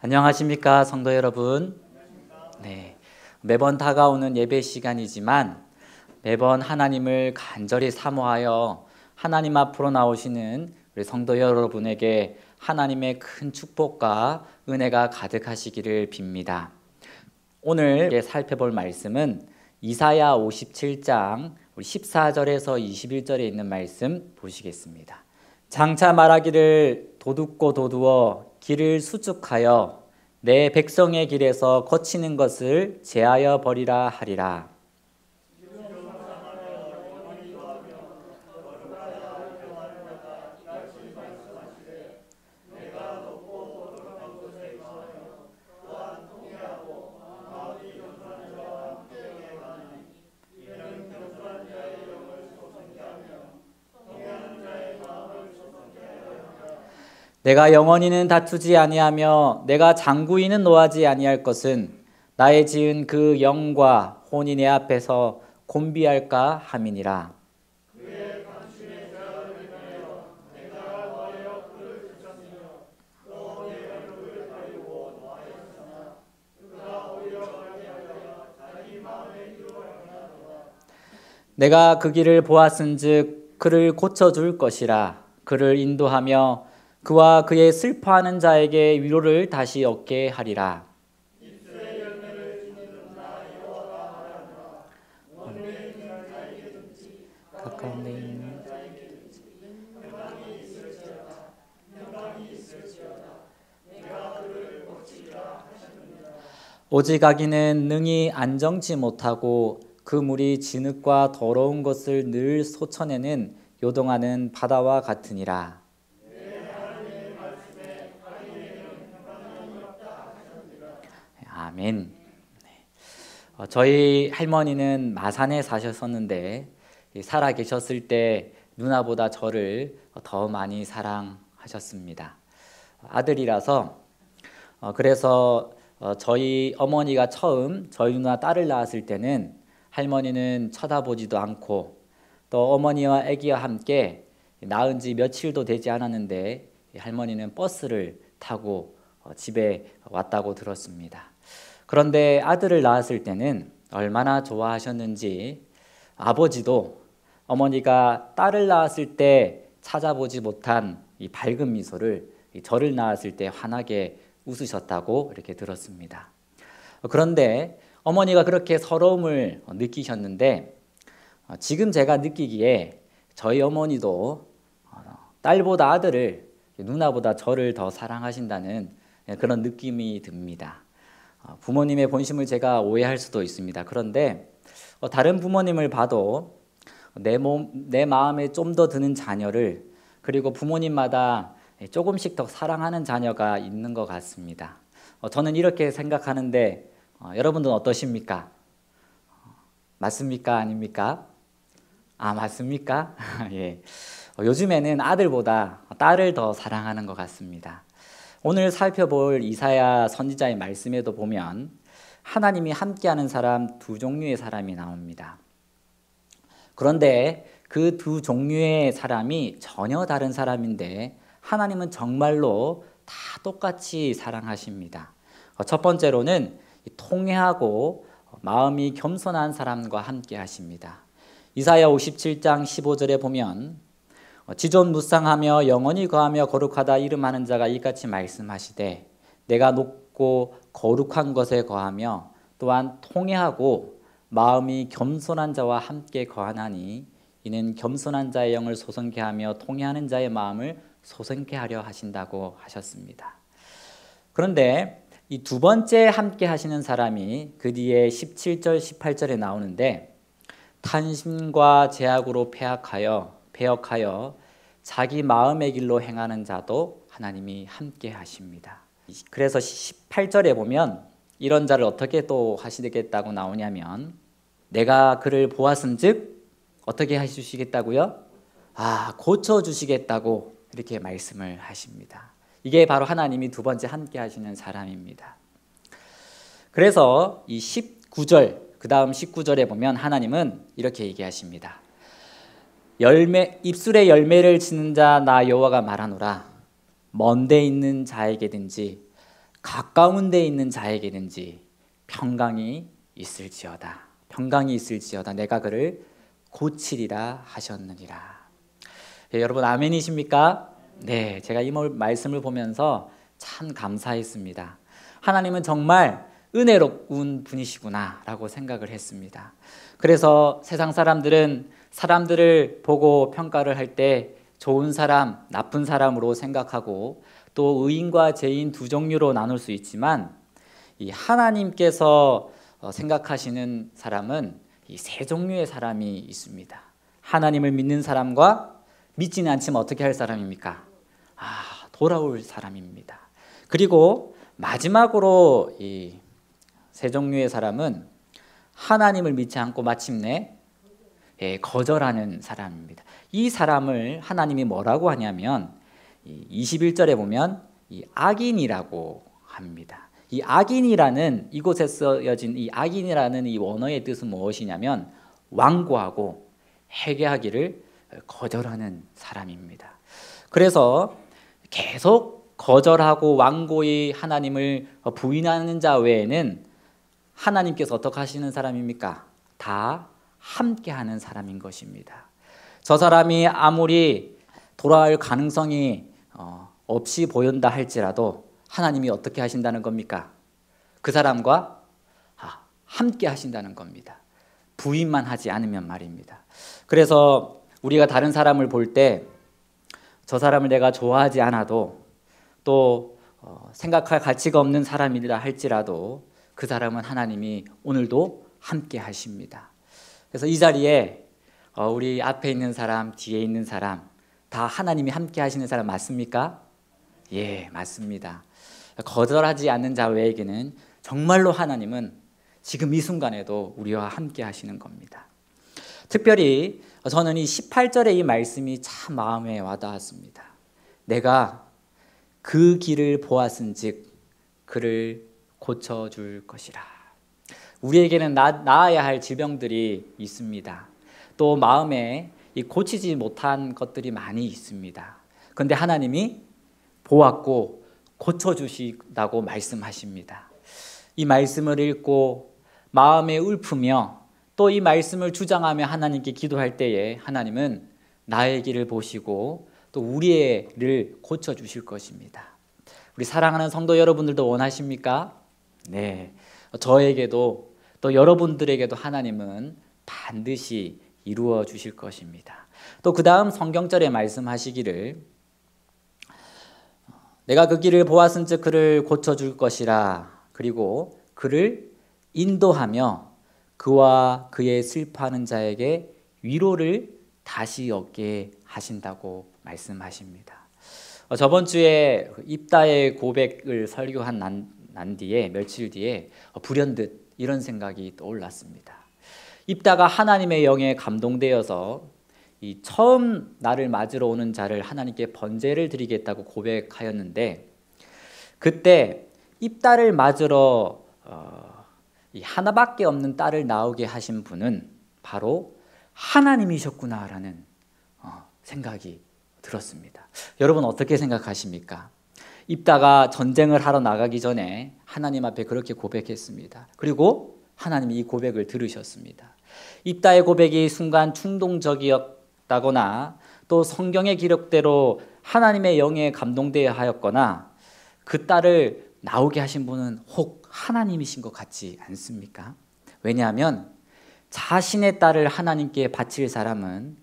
안녕하십니까, 성도 여러분. 네, 매번 다가오는 예배 시간이지만 매번 하나님을 간절히 사모하여 하나님 앞으로 나오시는 우리 성도 여러분에게 하나님의 큰 축복과 은혜가 가득하시기를 빕니다. 오늘 살펴볼 말씀은 이사야 57장 14절에서 21절에 있는 말씀 보시겠습니다. 장차 말하기를 도둑고 도두어 길을 수축하여 내 백성의 길에서 거치는 것을 제하여 버리라 하리라. 내가 영원히는 다투지 아니하며 내가 장구이는 노하지 아니할 것은 나의 지은 그 영과 혼이 내 앞에서 곤비할까 함이니라. 내가 그 길을 보았은즉 그를 고쳐줄 것이라. 그를 인도하며 그와 그의 슬퍼하는 자에게 위로를 다시 얻게 하리라. 가까운 데 있는 오직 악인은 능히 안정치 못하고 그 물이 진흙과 더러운 것을 늘 솟아내는 요동하는 바다와 같으니라. 아멘. 저희 할머니는 마산에 사셨었는데 살아 계셨을 때 누나보다 저를 더 많이 사랑하셨습니다. 아들이라서 그래서 저희 어머니가 처음 저희 누나 딸을 낳았을 때는 할머니는 쳐다보지도 않고 또 어머니와 아기와 함께 낳은 지 며칠도 되지 않았는데 할머니는 버스를 타고 집에 왔다고 들었습니다. 그런데 아들을 낳았을 때는 얼마나 좋아하셨는지 아버지도 어머니가 딸을 낳았을 때 찾아보지 못한 이 밝은 미소를 저를 낳았을 때 환하게 웃으셨다고 이렇게 들었습니다. 그런데 어머니가 그렇게 서러움을 느끼셨는데 지금 제가 느끼기에 저희 어머니도 딸보다 아들을 누나보다 저를 더 사랑하신다는 그런 느낌이 듭니다. 부모님의 본심을 제가 오해할 수도 있습니다. 그런데 다른 부모님을 봐도 내 마음에 좀 더 드는 자녀를 그리고 부모님마다 조금씩 더 사랑하는 자녀가 있는 것 같습니다. 저는 이렇게 생각하는데 여러분들은 어떠십니까? 맞습니까? 아닙니까? 맞습니까? 예. 요즘에는 아들보다 딸을 더 사랑하는 것 같습니다. 오늘 살펴볼 이사야 선지자의 말씀에도 보면 하나님이 함께하는 사람 두 종류의 사람이 나옵니다. 그런데 그 두 종류의 사람이 전혀 다른 사람인데 하나님은 정말로 다 똑같이 사랑하십니다. 첫 번째로는 통회하고 마음이 겸손한 사람과 함께 하십니다. 이사야 57장 15절에 보면 지존무쌍하며 영원히 거하며 거룩하다 이름하는 자가 이같이 말씀하시되 내가 높고 거룩한 것에 거하며 또한 통회하고 마음이 겸손한 자와 함께 거하나니 이는 겸손한 자의 영을 소성케 하며 통회하는 자의 마음을 소성케 하려 하신다고 하셨습니다. 그런데 이 두 번째 함께 하시는 사람이 그 뒤에 17절 18절에 나오는데 탄심과 제약으로 배역하여 자기 마음의 길로 행하는 자도 하나님이 함께 하십니다. 그래서 18절에 보면 이런 자를 어떻게 또 하시겠다고 나오냐면 내가 그를 보았은즉 어떻게 해주시겠다고요? 고쳐주시겠다고 이렇게 말씀을 하십니다. 이게 바로 하나님이 두 번째 함께 하시는 사람입니다. 그래서 이 19절 그 다음 19절에 보면 하나님은 이렇게 얘기하십니다. 입술에 열매를 지는 자 나 여호와가 말하노라. 먼데 있는 자에게든지 가까운 데 있는 자에게든지 평강이 있을지어다. 평강이 있을지어다. 내가 그를 고치리라 하셨느니라. 예, 여러분 아멘이십니까? 네, 제가 이 말씀을 보면서 참 감사했습니다. 하나님은 정말 은혜로운 분이시구나 라고 생각을 했습니다. 그래서 세상 사람들은 사람들을 보고 평가를 할 때 좋은 사람, 나쁜 사람으로 생각하고 또 의인과 죄인 두 종류로 나눌 수 있지만 이 하나님께서 생각하시는 사람은 이 세 종류의 사람이 있습니다. 하나님을 믿는 사람과 믿지는 않지만 어떻게 할 사람입니까? 돌아올 사람입니다. 그리고 마지막으로 이 세 종류의 사람은 하나님을 믿지 않고 마침내 거절하는 사람입니다. 이 사람을 하나님이 뭐라고 하냐면 21절에 보면 이 악인이라고 합니다. 이 악인이라는 이곳에 쓰여진 이 악인이라는 이 원어의 뜻은 무엇이냐면 완고하고 회개하기를 거절하는 사람입니다. 그래서 계속 거절하고 완고히 하나님을 부인하는 자 외에는 하나님께서 어떻게 하시는 사람입니까? 다 함께하는 사람인 것입니다. 저 사람이 아무리 돌아올 가능성이 없이 보인다 할지라도 하나님이 어떻게 하신다는 겁니까? 그 사람과 함께 하신다는 겁니다. 부인만 하지 않으면 말입니다. 그래서 우리가 다른 사람을 볼 때 저 사람을 내가 좋아하지 않아도 또 생각할 가치가 없는 사람이라 할지라도 그 사람은 하나님이 오늘도 함께 하십니다. 그래서 이 자리에 우리 앞에 있는 사람, 뒤에 있는 사람 다 하나님이 함께 하시는 사람 맞습니까? 예, 맞습니다. 거절하지 않는 자 외에게는 정말로 하나님은 지금 이 순간에도 우리와 함께 하시는 겁니다. 특별히 저는 이 18절의 이 말씀이 참 마음에 와닿았습니다. 내가 그 길을 보았은즉 그를 고쳐줄 것이라. 우리에게는 나아야 할 질병들이 있습니다. 또 마음에 고치지 못한 것들이 많이 있습니다. 그런데 하나님이 보았고 고쳐주신다고 말씀하십니다. 이 말씀을 읽고 마음에 읊으며 또 이 말씀을 주장하며 하나님께 기도할 때에 하나님은 나의 길을 보시고 또 우리의 일을 고쳐주실 것입니다. 우리 사랑하는 성도 여러분들도 원하십니까? 네, 저에게도 또 여러분들에게도 하나님은 반드시 이루어 주실 것입니다. 또 그 다음 성경절에 말씀하시기를 내가 그 길을 보았은즉 그를 고쳐줄 것이라. 그리고 그를 인도하며 그와 그의 슬퍼하는 자에게 위로를 다시 얻게 하신다고 말씀하십니다. 저번 주에 입다의 고백을 설교한 난 뒤에 며칠 뒤에 불현듯 이런 생각이 떠올랐습니다. 입다가 하나님의 영에 감동되어서 이 처음 나를 맞으러 오는 자를 하나님께 번제를 드리겠다고 고백하였는데 그때 입다를 맞으러 이 하나밖에 없는 딸을 낳게 하신 분은 바로 하나님이셨구나라는 생각이 들었습니다. 여러분 어떻게 생각하십니까? 입다가 전쟁을 하러 나가기 전에 하나님 앞에 그렇게 고백했습니다. 그리고 하나님이 이 고백을 들으셨습니다. 입다의 고백이 순간 충동적이었다거나 또 성경의 기록대로 하나님의 영에 감동되어 하였거나 그 딸을 나오게 하신 분은 혹 하나님이신 것 같지 않습니까? 왜냐하면 자신의 딸을 하나님께 바칠 사람은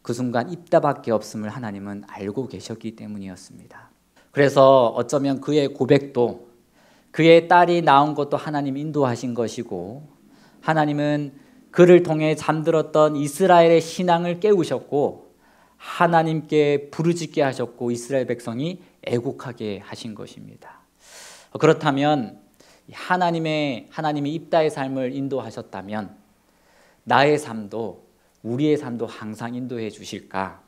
그 순간 입다밖에 없음을 하나님은 알고 계셨기 때문이었습니다. 그래서 어쩌면 그의 고백도 그의 딸이 나온 것도 하나님 인도하신 것이고 하나님은 그를 통해 잠들었던 이스라엘의 신앙을 깨우셨고 하나님께 부르짖게 하셨고 이스라엘 백성이 애국하게 하신 것입니다. 그렇다면 하나님이 입다의 삶을 인도하셨다면 나의 삶도 우리의 삶도 항상 인도해 주실까?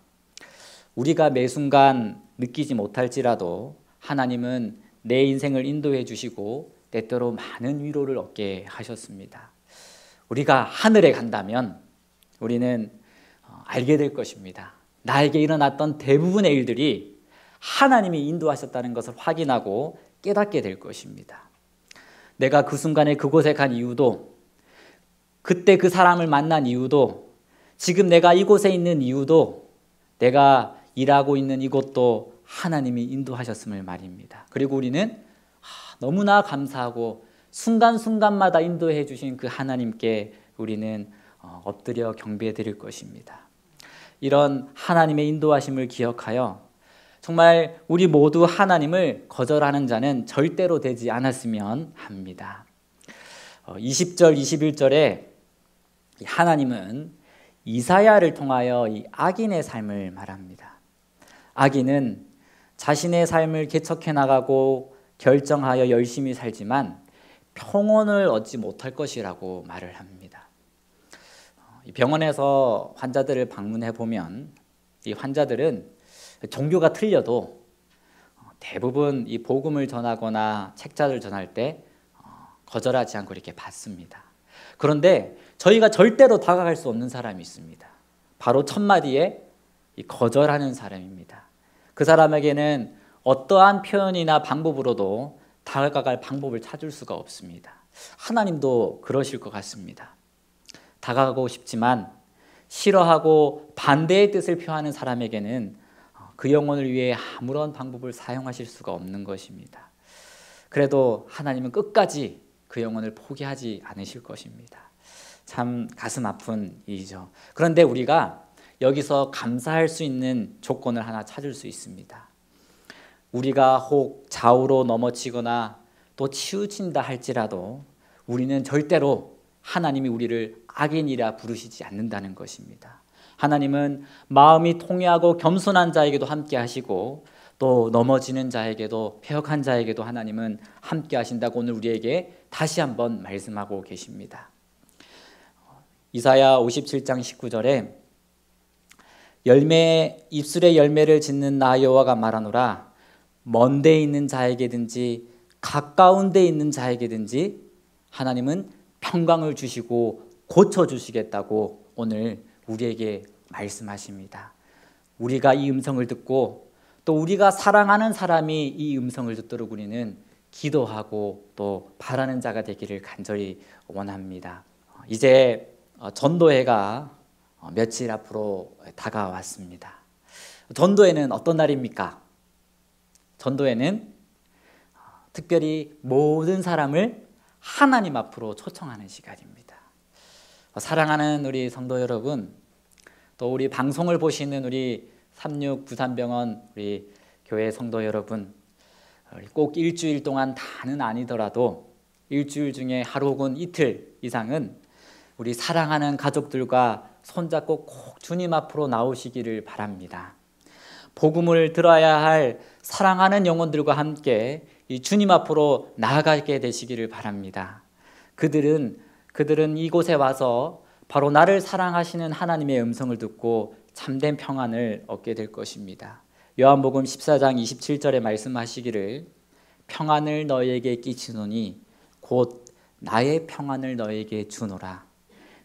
우리가 매 순간 느끼지 못할지라도 하나님은 내 인생을 인도해 주시고 때때로 많은 위로를 얻게 하셨습니다. 우리가 하늘에 간다면 우리는 알게 될 것입니다. 나에게 일어났던 대부분의 일들이 하나님이 인도하셨다는 것을 확인하고 깨닫게 될 것입니다. 내가 그 순간에 그곳에 간 이유도, 그때 그 사람을 만난 이유도, 지금 내가 이곳에 있는 이유도, 내가 일하고 있는 이곳도 하나님이 인도하셨음을 말입니다. 그리고 우리는 너무나 감사하고 순간순간마다 인도해 주신 그 하나님께 우리는 엎드려 경배해 드릴 것입니다. 이런 하나님의 인도하심을 기억하여 정말 우리 모두 하나님을 거절하는 자는 절대로 되지 않았으면 합니다. 20절, 21절에 하나님은 이사야를 통하여 이 악인의 삶을 말합니다. 악인은 자신의 삶을 개척해 나가고 결정하여 열심히 살지만 평온을 얻지 못할 것이라고 말을 합니다. 병원에서 환자들을 방문해 보면 이 환자들은 종교가 틀려도 대부분 이 복음을 전하거나 책자를 전할 때 거절하지 않고 이렇게 받습니다. 그런데 저희가 절대로 다가갈 수 없는 사람이 있습니다. 바로 첫 마디에 이 거절하는 사람입니다. 그 사람에게는 어떠한 표현이나 방법으로도 다가갈 방법을 찾을 수가 없습니다. 하나님도 그러실 것 같습니다. 다가가고 싶지만 싫어하고 반대의 뜻을 표하는 사람에게는 그 영혼을 위해 아무런 방법을 사용하실 수가 없는 것입니다. 그래도 하나님은 끝까지 그 영혼을 포기하지 않으실 것입니다. 참 가슴 아픈 일이죠. 그런데 우리가 여기서 감사할 수 있는 조건을 하나 찾을 수 있습니다. 우리가 혹 좌우로 넘어지거나 또 치우친다 할지라도 우리는 절대로 하나님이 우리를 악인이라 부르시지 않는다는 것입니다. 하나님은 마음이 통회하고 겸손한 자에게도 함께 하시고 또 넘어지는 자에게도 패역한 자에게도 하나님은 함께 하신다고 오늘 우리에게 다시 한번 말씀하고 계십니다. 이사야 57장 19절에 입술에 열매를 짓는 나 여호와가 말하노라 먼 데 있는 자에게든지 가까운 데 있는 자에게든지 하나님은 평강을 주시고 고쳐주시겠다고 오늘 우리에게 말씀하십니다. 우리가 이 음성을 듣고 또 우리가 사랑하는 사람이 이 음성을 듣도록 우리는 기도하고 또 바라는 자가 되기를 간절히 원합니다. 이제 전도회가 며칠 앞으로 다가왔습니다. 전도회는 어떤 날입니까? 전도회는 특별히 모든 사람을 하나님 앞으로 초청하는 시간입니다. 사랑하는 우리 성도 여러분, 또 우리 방송을 보시는 우리 36 부산병원 우리 교회 성도 여러분, 꼭 일주일 동안 다는 아니더라도 일주일 중에 하루 혹은 이틀 이상은 우리 사랑하는 가족들과 손잡고 꼭 주님 앞으로 나오시기를 바랍니다. 복음을 들어야 할 사랑하는 영혼들과 함께 이 주님 앞으로 나아가게 되시기를 바랍니다. 그들은 이곳에 와서 바로 나를 사랑하시는 하나님의 음성을 듣고 참된 평안을 얻게 될 것입니다. 요한복음 14장 27절에 말씀하시기를 평안을 너희에게 끼치노니 곧 나의 평안을 너희에게 주노라.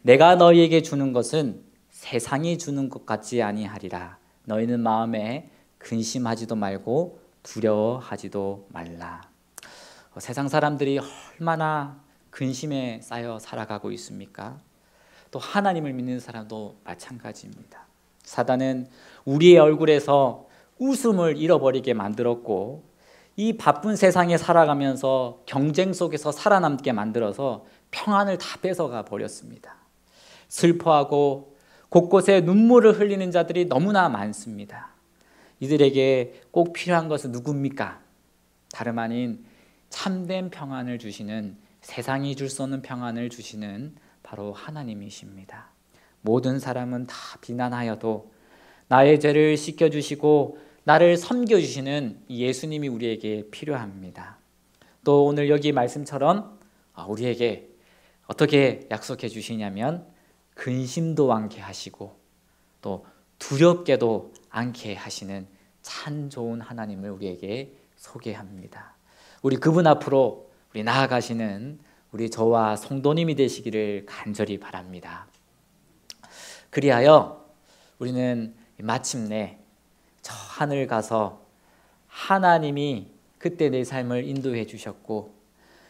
내가 너희에게 주는 것은 세상이 주는 것 같지 아니하리라. 너희는 마음에 근심하지도 말고 두려워하지도 말라. 세상 사람들이 얼마나 근심에 쌓여 살아가고 있습니까? 또 하나님을 믿는 사람도 마찬가지입니다. 사단은 우리의 얼굴에서 웃음을 잃어버리게 만들었고 이 바쁜 세상에 살아가면서 경쟁 속에서 살아남게 만들어서 평안을 다 뺏어가 버렸습니다. 슬퍼하고 곳곳에 눈물을 흘리는 자들이 너무나 많습니다. 이들에게 꼭 필요한 것은 누굽니까? 다름 아닌 참된 평안을 주시는, 세상이 줄 수 없는 평안을 주시는 바로 하나님이십니다. 모든 사람은 다 비난하여도 나의 죄를 씻겨주시고 나를 섬겨주시는 예수님이 우리에게 필요합니다. 또 오늘 여기 말씀처럼 우리에게 어떻게 약속해 주시냐면 근심도 않게 하시고 또 두렵게도 않게 하시는 참 좋은 하나님을 우리에게 소개합니다. 우리 그분 앞으로 우리 나아가시는 우리 저와 성도님이 되시기를 간절히 바랍니다. 그리하여 우리는 마침내 저 하늘 가서 하나님이 그때 내 삶을 인도해 주셨고,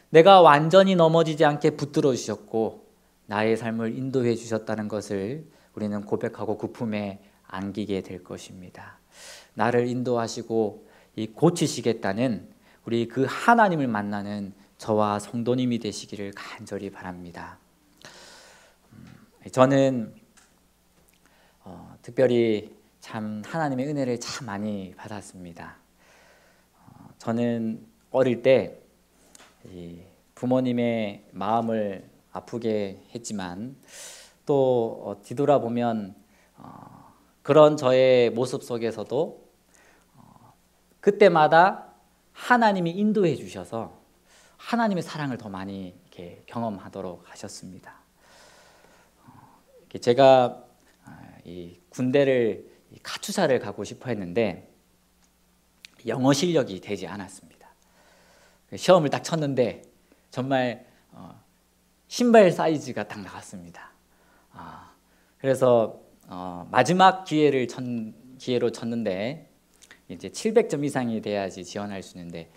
내가 완전히 넘어지지 않게 붙들어 주셨고 나의 삶을 인도해 주셨다는 것을 우리는 고백하고 그 품에 안기게 될 것입니다. 나를 인도하시고 고치시겠다는 우리 그 하나님을 만나는 저와 성도님이 되시기를 간절히 바랍니다. 저는 특별히 참 하나님의 은혜를 참 많이 받았습니다. 저는 어릴 때 부모님의 마음을 아프게 했지만 또 뒤돌아보면 그런 저의 모습 속에서도 그때마다 하나님이 인도해 주셔서 하나님의 사랑을 더 많이 이렇게 경험하도록 하셨습니다. 제가 이 군대를 카투사를 가고 싶어 했는데 영어 실력이 되지 않았습니다. 시험을 딱 쳤는데 정말 신발 사이즈가 딱 나왔습니다. 그래서 마지막 기회로 쳤는데 이제 700점 이상이 돼야지 지원할 수 있는데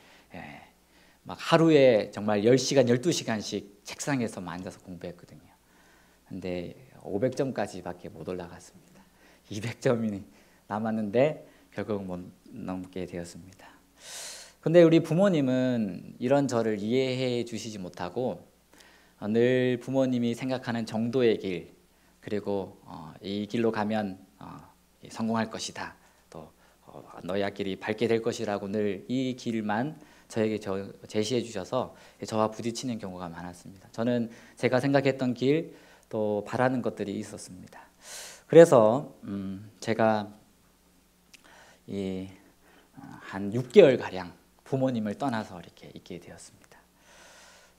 막 하루에 정말 10시간, 12시간씩 책상에서만 앉아서 공부했거든요. 근데 500점까지밖에 못 올라갔습니다. 200점이 남았는데 결국 못 넘게 되었습니다. 근데 우리 부모님은 이런 저를 이해해 주시지 못하고 늘 부모님이 생각하는 정도의 길, 그리고 이 길로 가면 성공할 것이다, 또 너희 앞길이 밝게 될 것이라고 늘 이 길만 저에게 제시해 주셔서 저와 부딪히는 경우가 많았습니다. 저는 제가 생각했던 길, 또 바라는 것들이 있었습니다. 그래서 제가 한 6개월 가량 부모님을 떠나서 이렇게 있게 되었습니다.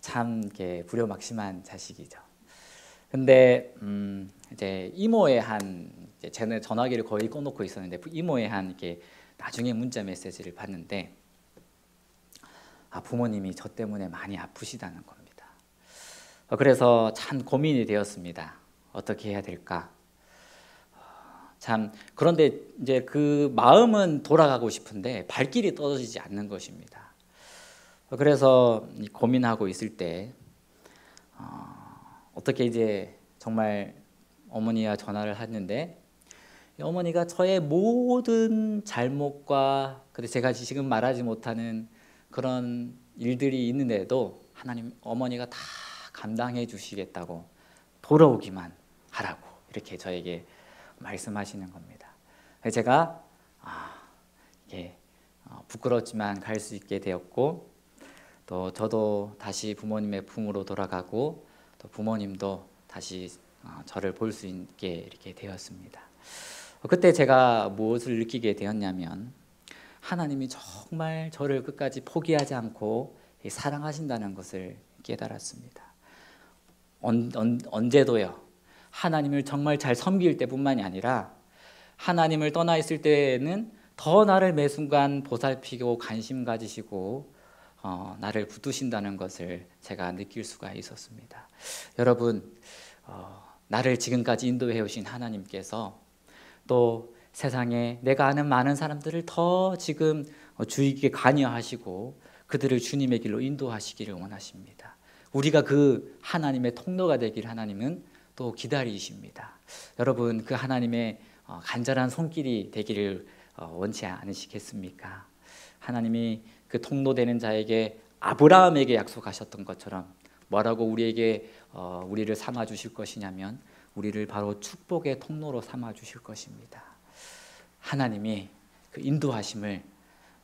참 이렇게 불효막심한 자식이죠. 근데 이제 이모의 제 전화기를 거의 꺼놓고 있었는데 이모의 이렇게 나중에 문자 메시지를 봤는데 부모님이 저 때문에 많이 아프시다는 겁니다. 그래서 참 고민이 되었습니다. 어떻게 해야 될까? 참 그런데 이제 그 마음은 돌아가고 싶은데 발길이 떨어지지 않는 것입니다. 그래서 고민하고 있을 때 어떻게 이제 정말 어머니와 전화를 했는데 어머니가 저의 모든 잘못과 근데 제가 지금 말하지 못하는 그런 일들이 있는데도 하나님 어머니가 다 감당해 주시겠다고 돌아오기만 하라고 이렇게 저에게 말씀하시는 겁니다. 제가 이게 부끄럽지만 갈 수 있게 되었고 또 저도 다시 부모님의 품으로 돌아가고 또 부모님도 다시 저를 볼 수 있게 이렇게 되었습니다. 그때 제가 무엇을 느끼게 되었냐면 하나님이 정말 저를 끝까지 포기하지 않고 사랑하신다는 것을 깨달았습니다. 언제도요. 하나님을 정말 잘 섬길 때뿐만이 아니라 하나님을 떠나 있을 때에는 더 나를 매 순간 보살피고 관심 가지시고 나를 붙드신다는 것을 제가 느낄 수가 있었습니다. 여러분, 나를 지금까지 인도해 오신 하나님께서 또 세상에 내가 아는 많은 사람들을 더 지금 주의 깊게 관여하시고 그들을 주님의 길로 인도하시기를 원하십니다. 우리가 그 하나님의 통로가 되길 하나님은 또 기다리십니다. 여러분, 그 하나님의 간절한 손길이 되기를 원치 않으시겠습니까? 하나님이 그 통로되는 자에게 아브라함에게 약속하셨던 것처럼 뭐라고 우리를 삼아 주실 것이냐면 우리를 바로 축복의 통로로 삼아 주실 것입니다. 하나님이 그 인도하심을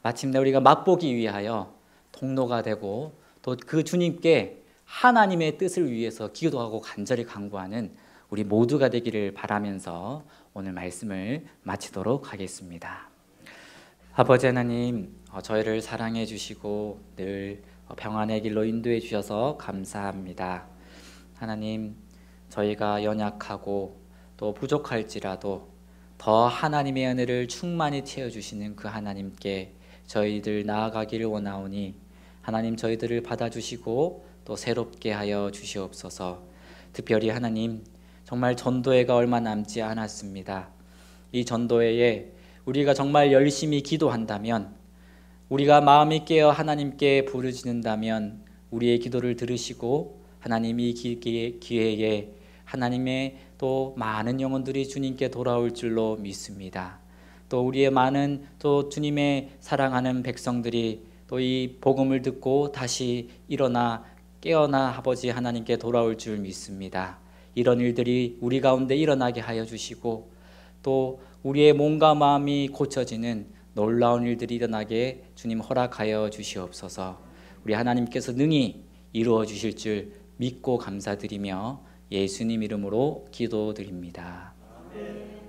마침내 우리가 맛보기 위하여 통로가 되고 또 그 주님께 하나님의 뜻을 위해서 기도하고 간절히 간구하는 우리 모두가 되기를 바라면서 오늘 말씀을 마치도록 하겠습니다. 아버지 하나님, 저희를 사랑해 주시고 늘 평안의 길로 인도해 주셔서 감사합니다. 하나님, 저희가 연약하고 또 부족할지라도 더 하나님의 은혜를 충만히 채워주시는 그 하나님께 저희들 나아가기를 원하오니 하나님 저희들을 받아주시고 또 새롭게 하여 주시옵소서. 특별히 하나님, 정말 전도회가 얼마 남지 않았습니다. 이 전도회에 우리가 정말 열심히 기도한다면 우리가 마음이 깨어 하나님께 부르짖는다면 우리의 기도를 들으시고 하나님이 기회에 하나님의 또 많은 영혼들이 주님께 돌아올 줄로 믿습니다. 또 우리의 많은 또 주님의 사랑하는 백성들이 또 이 복음을 듣고 다시 일어나 깨어나 아버지 하나님께 돌아올 줄 믿습니다. 이런 일들이 우리 가운데 일어나게 하여 주시고 또 우리의 몸과 마음이 고쳐지는 놀라운 일들이 일어나게 주님 허락하여 주시옵소서. 우리 하나님께서 능히 이루어 주실 줄 믿고 감사드리며 예수님 이름으로 기도드립니다. 아멘.